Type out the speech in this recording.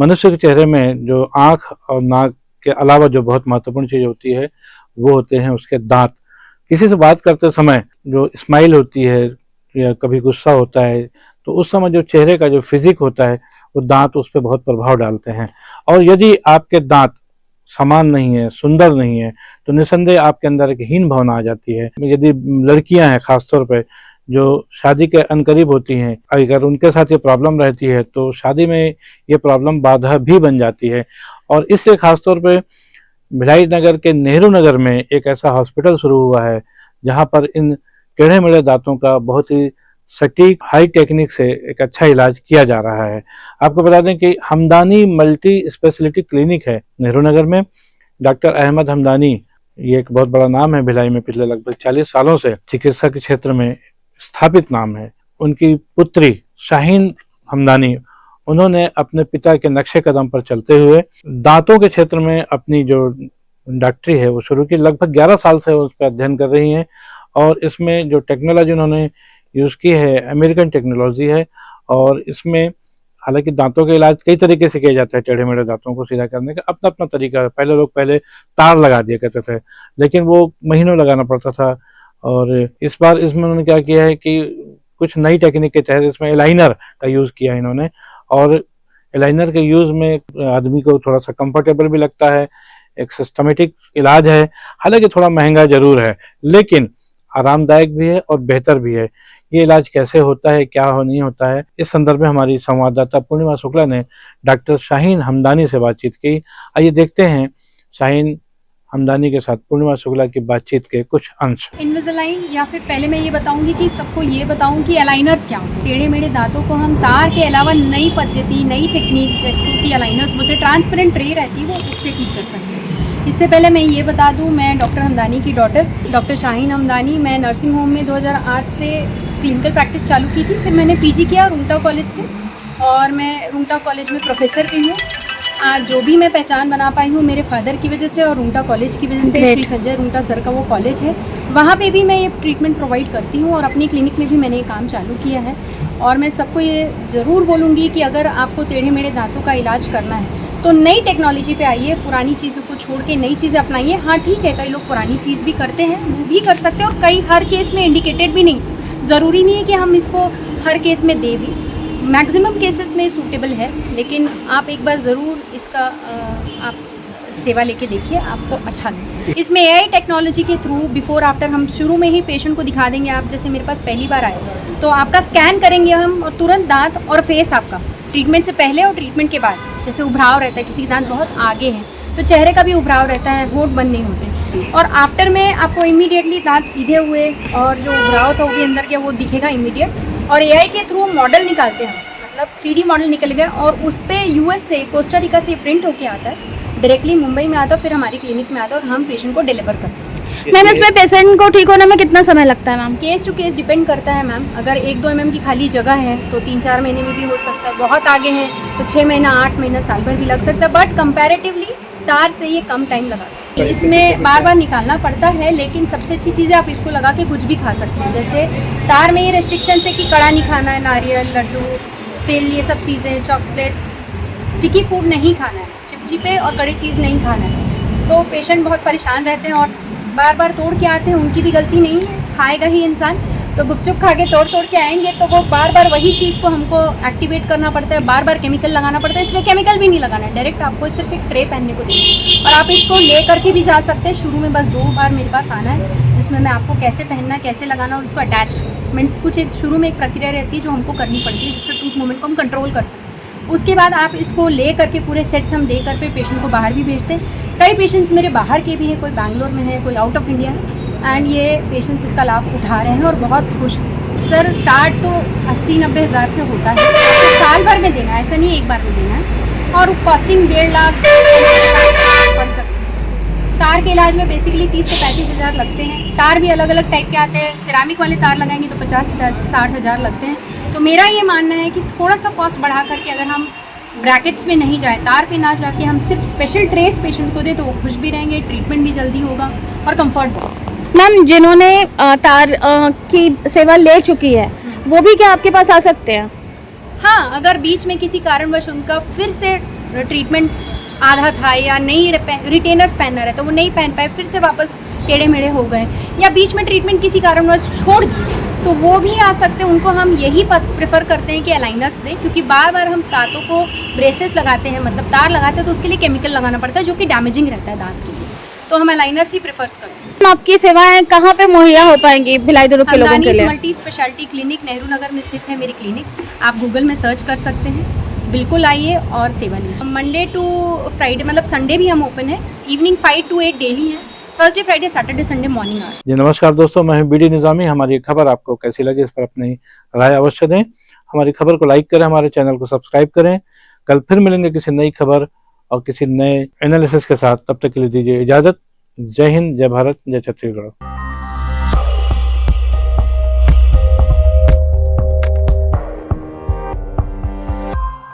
मनुष्य के चेहरे में जो आँख और नाक के अलावा जो बहुत महत्वपूर्ण चीज़ होती है वो होते हैं उसके दांत। किसी से बात करते समय जो स्माइल होती है या कभी गुस्सा होता है तो उस समय जो चेहरे का जो फिजिक होता है वो दांत उस पर बहुत प्रभाव डालते हैं। और यदि आपके दांत समान नहीं है, सुंदर नहीं है, तो निसंदेह आपके अंदर एक हीन भावना आ जाती है। यदि लड़कियां हैं खासतौर पे जो शादी के अनकरीब होती हैं, अगर उनके साथ ये प्रॉब्लम रहती है तो शादी में ये प्रॉब्लम बाधा भी बन जाती है। और इसलिए खासतौर पे भिलाई नगर के नेहरू नगर में एक ऐसा हॉस्पिटल शुरू हुआ है जहां पर इन टेढ़े मेढ़े दांतों का बहुत ही सटीक हाई टेक्निक से एक अच्छा इलाज किया जा रहा है। आपको बता दें कि हमदानी मल्टी स्पेशलिटी क्लिनिक है नेहरू नगर में। डॉक्टर अहमद हमदानी, ये एक बहुत बड़ा नाम है भिलाई में, पिछले लगभग 40 सालों से चिकित्सा के क्षेत्र में स्थापित नाम है। उनकी पुत्री शाहीन हमदानी, उन्होंने अपने पिता के नक्शे कदम पर चलते हुए दांतों के क्षेत्र में अपनी जो डॉक्टरी है वो शुरू की। लगभग 11 साल से उस पर अध्ययन कर रही हैं और इसमें जो टेक्नोलॉजी उन्होंने यूज़ की है अमेरिकन टेक्नोलॉजी है। और इसमें हालांकि दांतों का इलाज कई तरीके से किया जाता है, टेढ़े मेढ़े दांतों को सीधा करने का अपना अपना तरीका है। पहले लोग तार लगा दिया करते थे, लेकिन वो महीनों लगाना पड़ता था। और इस बार इसमें उन्होंने क्या किया है कि कुछ नई टेक्निक के तहत इसमें एलाइनर का यूज़ किया है इन्होंने। और एलाइनर के यूज़ में आदमी को थोड़ा सा कंफर्टेबल भी लगता है, एक सिस्टमेटिक इलाज है। हालांकि थोड़ा महंगा जरूर है, लेकिन आरामदायक भी है और बेहतर भी है। ये इलाज कैसे होता है, क्या नहीं होता है, इस संदर्भ में हमारी संवाददाता पूर्णिमा शुक्ला ने डॉक्टर शाहीन हमदानी से बातचीत की। आइए देखते हैं शाहीन हमदानी के साथ पूर्णिमा शुक्ला की बातचीत के कुछ अंश। इनविजिलाइन, या फिर पहले मैं ये बताऊंगी कि सबको ये बताऊं कि अलाइनर्स क्या होते हैं। टेढ़े मेढ़े दांतों को हम तार के अलावा नई पद्धति, नई टेक्निक जैसे कि अलाइनर्स बोलते हैं, ट्रांसपेरेंट ट्रे रहती है वो, उससे ठीक कर सकते हैं। इससे पहले मैं ये बता दूं, मैं डॉक्टर हमदानी की डॉटर डॉक्टर शाहीन हमदानी, मैं नर्सिंग होम में 2008 से क्लिनिकल प्रैक्टिस चालू की थी। फिर मैंने पीजी किया रूंगटा कॉलेज से, और मैं रूंगटा कॉलेज में प्रोफेसर भी हूँ। आज जो भी मैं पहचान बना पाई हूँ मेरे फादर की वजह से और रूंगटा कॉलेज की वजह से। श्री संजय रूंगटा सर का वो कॉलेज है, वहाँ पे भी मैं ये ट्रीटमेंट प्रोवाइड करती हूँ और अपनी क्लिनिक में भी मैंने ये काम चालू किया है। और मैं सबको ये ज़रूर बोलूँगी कि अगर आपको टेढ़े मेढ़े दांतों का इलाज करना है तो नई टेक्नोलॉजी पे आइए, पुरानी चीज़ों को छोड़ के नई चीज़ें अपनाइए। हाँ ठीक है, कई लोग पुरानी चीज़ भी करते हैं, वो भी कर सकते हैं, और कई हर केस में इंडिकेटेड भी नहीं, ज़रूरी नहीं है कि हम इसको हर केस में दे भी। मैक्सिमम केसेस में सूटेबल है, लेकिन आप एक बार ज़रूर इसका आप सेवा लेके देखिए, आपको अच्छा लगेगा। इसमें एआई टेक्नोलॉजी के थ्रू बिफोर आफ्टर हम शुरू में ही पेशेंट को दिखा देंगे। आप जैसे मेरे पास पहली बार आए तो आपका स्कैन करेंगे हम, और तुरंत दांत और फेस आपका ट्रीटमेंट से पहले और ट्रीटमेंट के बाद, जैसे उभराव रहता है, किसी के दांत बहुत आगे हैं तो चेहरे का भी उभराव रहता है, होंठ बंद नहीं होते, और आफ्टर में आपको इमीडिएटली दांत सीधे हुए और जो उभराव था वो भी अंदर के वो दिखेगा इमीडिएट। और एआई के थ्रू मॉडल निकालते हैं, मतलब 3D मॉडल निकल गया और उस पर यूएस से, कोस्टारिका से प्रिंट होके आता है, डायरेक्टली मुंबई में आता है, फिर हमारी क्लिनिक में आता है और हम पेशेंट को डिलीवर करते हैं। मैम इसमें पेशेंट को ठीक होने में कितना समय लगता है ma'am? Case to case depend करता है मैम। अगर 1-2 mm की खाली जगह है तो 3-4 महीने में भी हो सकता है, बहुत आगे हैं तो 6 महीना, 8 महीना, साल भर भी लग सकता है, बट कंपैरेटिवली तार से ये कम टाइम लगाता है। इसमें बार बार निकालना पड़ता है, लेकिन सबसे अच्छी चीज़ है आप इसको लगा के कुछ भी खा सकते हैं। जैसे तार में ये रेस्ट्रिक्शन है कि कड़ा नहीं खाना है, नारियल, लड्डू, तेल, ये सब चीज़ें, चॉकलेट्स, स्टिकी फूड नहीं खाना है, चिपचिपे और कड़ी चीज़ नहीं खाना है। तो पेशेंट बहुत परेशान रहते हैं और बार बार तोड़ के आते हैं, उनकी भी गलती नहीं है, खाएगा ही इंसान। तो गुपचुप खा के तोड़ के आएंगे तो वो बार बार वही चीज़ को हमको एक्टिवेट करना पड़ता है, बार बार केमिकल लगाना पड़ता है। इसमें केमिकल भी नहीं लगाना है, डायरेक्ट आपको सिर्फ एक ट्रे पहनने को देना है और आप इसको ले करके भी जा सकते हैं। शुरू में बस 2 बार मेरे पास आना है, जिसमें मैं आपको कैसे पहनना है, कैसे लगाना और उसको अटैचमेंट्स, कुछ शुरू में एक प्रक्रिया रहती है जो हमको करनी पड़ती है, जिससे टूथ मूवमेंट को हम कंट्रोल कर सकते हैं। उसके बाद आप इसको ले करके पूरे सेट्स हम दे करके पेशेंट को बाहर भी भेजते हैं। कई पेशेंट्स मेरे बाहर के भी हैं, कोई बैंगलोर में है, कोई आउट ऑफ इंडिया है, एंड ये पेशेंट्स इसका लाभ उठा रहे हैं और बहुत खुश हैं। सर स्टार्ट तो 80-90 हज़ार से होता है, तो साल भर में देना है, ऐसा नहीं एक बार में देना है, और कॉस्टिंग 1.5 लाख पड़ सकती है। तार के इलाज में बेसिकली 30 से 35 हज़ार लगते हैं। तार भी अलग अलग टाइप के आते हैं, सिरामिक वाले तार लगाएंगे तो 50-60 हज़ार लगते हैं। तो मेरा ये मानना है कि थोड़ा सा कॉस्ट बढ़ा करके अगर हम ब्रैकेट्स में नहीं जाए, तार पे ना जाके हम सिर्फ स्पेशल ट्रेस पेशेंट को दे तो वो खुश भी रहेंगे, ट्रीटमेंट भी जल्दी होगा और कंफर्ट होगा। मैम जिन्होंने तार की सेवा ले चुकी है वो भी क्या आपके पास आ सकते हैं? हाँ, अगर बीच में किसी कारणवश उनका फिर से ट्रीटमेंट आधा था या नहीं रिटेनर्स पहनना रहता वो नहीं पहन पाए, फिर से वापस टेढ़े मेढ़े हो गए, या बीच में ट्रीटमेंट किसी कारणवश छोड़ दिए, तो वो भी आ सकते हैं। उनको हम यही प्रेफर करते हैं कि अलाइनर्स दें, क्योंकि बार बार हम दांतों को ब्रेसेस लगाते हैं, मतलब तार लगाते हैं, तो उसके लिए केमिकल लगाना पड़ता है जो कि डैमेजिंग रहता है दांत के लिए, तो हम अलाइनर्स ही प्रेफर करते हैं। आपकी सेवाएं कहाँ पे मुहैया हो पाएंगी भिलाई दुर्ग के लोगों के लिए? Multi speciality clinic Nehru Nagar में स्थित है मेरी क्लिनिक, आप गूगल में सर्च कर सकते हैं, बिल्कुल आइए और सेवा लीजिए। मंडे टू फ्राइडे, मतलब संडे भी हम ओपन है, इवनिंग 5 to 8 डेली है, Thursday Friday Saturday Sunday morning hours. जी नमस्कार दोस्तों, मैं हूं बीडी निजामी। हमारी खबर आपको कैसी लगी, इस पर अपनी राय अवश्य दें। हमारी खबर को लाइक करें, हमारे चैनल को सब्सक्राइब करें। कल फिर मिलेंगे किसी नई खबर और किसी नए एनालिसिस के साथ। तब तक के लिए दीजिए इजाजत। जय हिंद, जय भारत, जय छत्तीसगढ़।